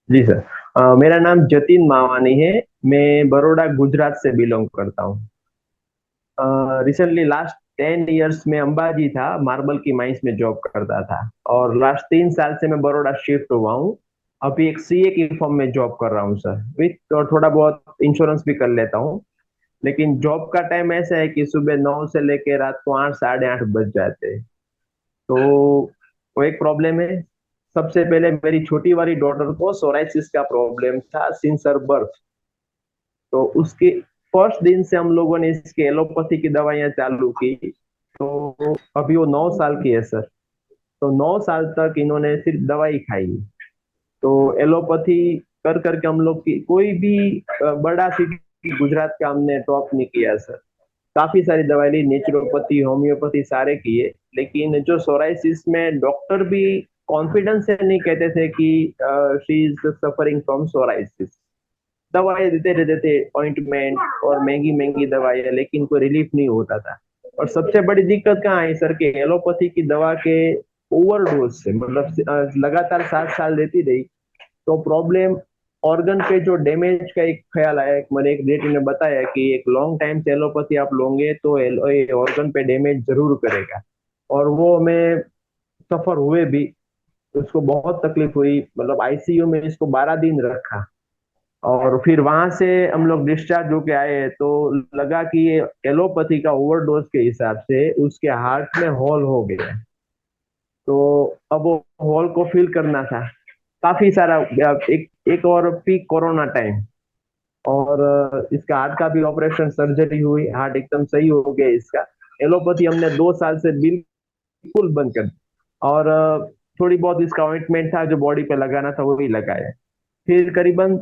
जी sir. मेरा नाम जतिन मावानी है। मैं बड़ौदा गुजरात से बिलोंग करता हूँ। रिसेंटली लास्ट 10 इयर्स में अंबाजी था, मार्बल की माइंस में जॉब करता था। और लास्ट 3 साल से मैं बड़ौदा शिफ्ट हुआ हूँ। अभी एक सीए की फर्म में जॉब कर रहा हूँ सर, विथ और थोड़ा बहुत इंश्योरेंस भी कर लेता हूँ। लेकिन जॉब का टाइम ऐसा है कि सुबह 9 से लेके रात को 8 साढ़े 8 बज जाते हैं। तो वो एक प्रॉब्लम है। सबसे पहले मेरी छोटी वाली डॉटर को सोराइसिस का प्रॉब्लम था सिंस हर बर्थ। तो उसके फर्स्ट दिन से हम लोगों ने इसकी एलोपैथी की दवाइयां चालू की। तो अभी वो 9 साल की है सर। तो 9 साल तक इन्होंने सिर्फ दवाई खाई। तो एलोपैथी कर करके हम लोग की कोई भी बड़ा सिटी गुजरात का हमने टॉप नहीं किया सर। काफी सारी दवाई ली, नेचुरोपैथी होम्योपैथी सारे किए। लेकिन जो सोराइसिस में डॉक्टर भी कॉन्फिडेंस से नहीं कहते थे कि she is suffering from psoriasis. दवाई देते रहते थे, ऑइंटमेंट और महंगी महंगी दवाई, लेकिन कोई रिलीफ नहीं होता था। और सबसे बड़ी दिक्कत कहाँ है सर, कि एलोपैथी की दवा के ओवरडोज से, मतलब लगातार 7 साल देती रही। तो प्रॉब्लम ऑर्गन पे जो डैमेज का एक ख्याल आया। मैंने एक रेट ने बताया कि एक लॉन्ग टाइम से एलोपैथी आप लोगे तो ऑर्गन पे डैमेज जरूर करेगा। और वो हमें सफर हुए भी। उसको बहुत तकलीफ हुई, मतलब आईसीयू में इसको 12 दिन रखा। और फिर वहां से हम लोग डिस्चार्ज होके आए तो लगा कि ये एलोपैथी का ओवरडोज के हिसाब से उसके हार्ट में होल हो गया है। तो अब वो होल को फिल करना था। काफी सारा एक एक और पीक कोरोना टाइम। और इसका हार्ट का भी ऑपरेशन सर्जरी हुई, हार्ट एकदम सही हो गया इसका। एलोपैथी हमने 2 साल से बिल्कुल बंद कर दी। और थोड़ी बहुत इसका ऑइंटमेंट था जो बॉडी पे लगाना था, वो भी लगाया। फिर करीबन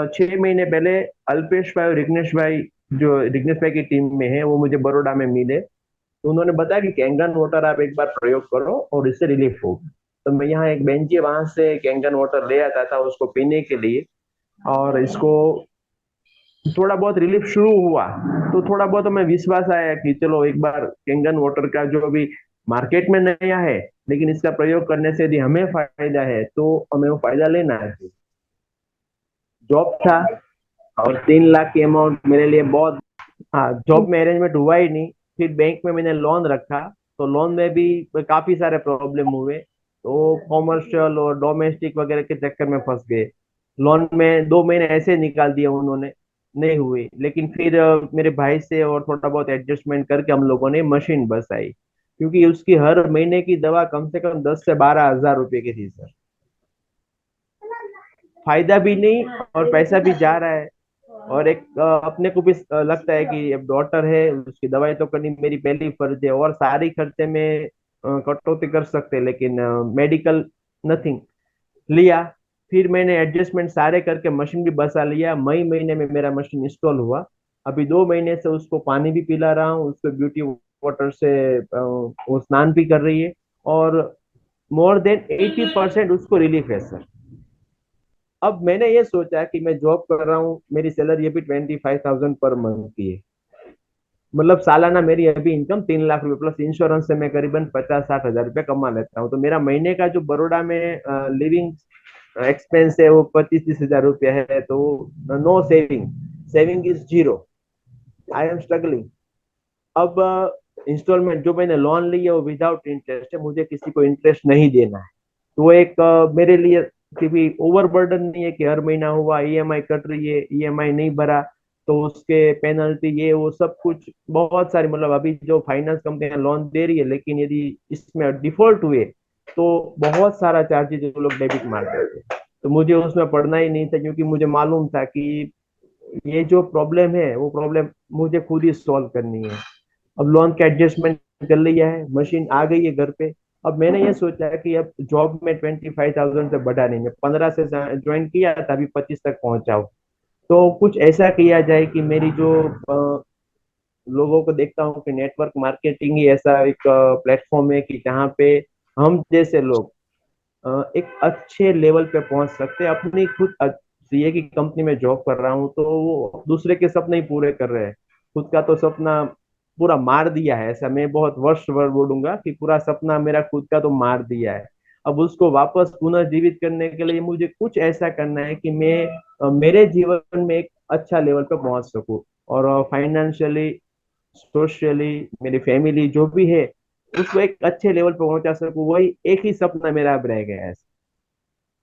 6 महीने पहले अल्पेश भाई और रिग्नेश भाई, जो रिग्नेश भाई की टीम में है, वो मुझे बड़ौदा में मिले। तो उन्होंने बताया कि कैंगन वाटर आप एक बार प्रयोग करो और इससे रिलीफ होगा। तो मैं यहाँ एक बेंची है, वहां से कैंगन वाटर ले आता था उसको पीने के लिए। और इसको थोड़ा बहुत रिलीफ शुरू हुआ। तो थोड़ा बहुत हमें विश्वास आया कि चलो एक बार कैंगन वाटर का जो अभी मार्केट में नया है, लेकिन इसका प्रयोग करने से यदि हमें फायदा है तो हमें वो फायदा लेना है। जॉब था और 3 लाख की अमाउंट मेरे लिए बहुत। हाँ, जॉब में अरेंजमेंट हुआ ही नहीं। फिर बैंक में मैंने लोन रखा। तो लोन में भी काफी सारे प्रॉब्लम हुए, तो कॉमर्शियल और डोमेस्टिक वगैरह के चक्कर में फंस गए। लोन में 2 महीने ऐसे निकाल दिए उन्होंने, नहीं हुई। लेकिन फिर मेरे भाई से और थोड़ा बहुत एडजस्टमेंट करके हम लोगों ने मशीन बसाई। क्योंकि उसकी हर महीने की दवा कम से कम 10 से 12 हजार रुपए की थी सर। फायदा भी नहीं और पैसा भी जा रहा है। और एक अपने को भी लगता है कि अब डॉटर है, उसकी दवाई तो करनी मेरी पहली फर्ज है। और सारी खर्चे में कटौती कर सकते हैं, लेकिन मेडिकल नथिंग लिया। फिर मैंने एडजस्टमेंट सारे करके मशीन भी बसा लिया। मई महीने में मेरा मशीन इंस्टॉल हुआ। अभी 2 महीने से उसको पानी भी पिला रहा हूँ, उसको ब्यूटी वाटर से वो स्नान भी कर रही है। और मोर देन 80% उसको रिलीफ है सर। अब मैंने ये सोचा कि मैं जॉब कर रहा हूँ, मेरी सैलरी अभी 25,000 पर मंथ की है। मतलब सालाना मेरी अभी इनकम 3 लाख रुपए प्लस इंश्योरेंस से मैं करीबन 50-60 हजार रुपये कमा लेता हूँ। तो मेरा महीने का जो बड़ौदा में लिविंग एक्सपेंस है वो 25-30 हजार रुपया है। तो no saving, saving is zero. I am struggling. अब इंस्टॉलमेंट जो मैंने लोन लिया है वो विदाउट इंटरेस्ट है, मुझे किसी को इंटरेस्ट नहीं देना है। तो वो एक मेरे लिए भी ओवर बर्डन नहीं है कि हर महीना हुआ ईएमआई कट रही है, ईएमआई नहीं भरा तो उसके पेनल्टी ये वो सब कुछ बहुत सारी। मतलब अभी जो फाइनेंस कंपनियां लोन दे रही है, लेकिन यदि इसमें डिफॉल्ट हुए तो बहुत सारा चार्जेस वो लोग डेबिट मार देते हैं। तो मुझे उसमें पढ़ना ही नहीं था, क्योंकि मुझे मालूम था कि ये जो प्रॉब्लम है वो प्रॉब्लम मुझे खुद ही सॉल्व करनी है। अब लोन का एडजस्टमेंट कर लिया है, मशीन आ गई है घर पे। अब मैंने ये सोचा है कि अब जॉब में 25,000 से बढ़ा नहीं, मैं 15 से ज्वाइन किया था, अभी 25 तक पहुंचा हूँ। तो कुछ ऐसा किया जाए कि मेरी जो लोगों को देखता हूँ कि नेटवर्क मार्केटिंग ही ऐसा एक प्लेटफॉर्म है कि जहाँ पे हम जैसे लोग एक अच्छे लेवल पे पहुंच सकते हैं। अपनी खुद सीए की कंपनी में जॉब कर रहा हूँ तो वो दूसरे के सपने ही पूरे कर रहे हैं। खुद का तो सपना पूरा मार दिया है, ऐसा मैं बहुत वर्ष भर बोलूंगा कि पूरा सपना मेरा खुद का तो मार दिया है। अब उसको वापस पुनर्जीवित करने के लिए मुझे कुछ ऐसा करना है कि मैं मेरे जीवन में एक अच्छा लेवल पे पहुंच सकूं, और फाइनेंशियली, सोशली, मेरी फैमिली जो भी है उसको एक अच्छे लेवल पे पहुंचा सकूं। वही एक ही सपना मेरा अब रह गया है।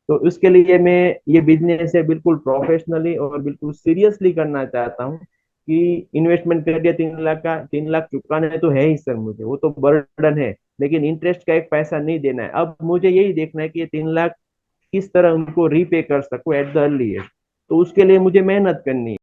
तो उसके लिए मैं ये बिजनेस है बिल्कुल प्रोफेशनली और बिल्कुल सीरियसली करना चाहता हूँ कि इन्वेस्टमेंट करके 3 लाख का, 3 लाख चुकाने तो है ही सर, मुझे वो तो बर्डन है, लेकिन इंटरेस्ट का एक पैसा नहीं देना है। अब मुझे यही देखना है कि ये 3 लाख किस तरह उनको रीपे कर सकूं एट द अर्लीस्ट। तो उसके लिए मुझे मेहनत करनी है।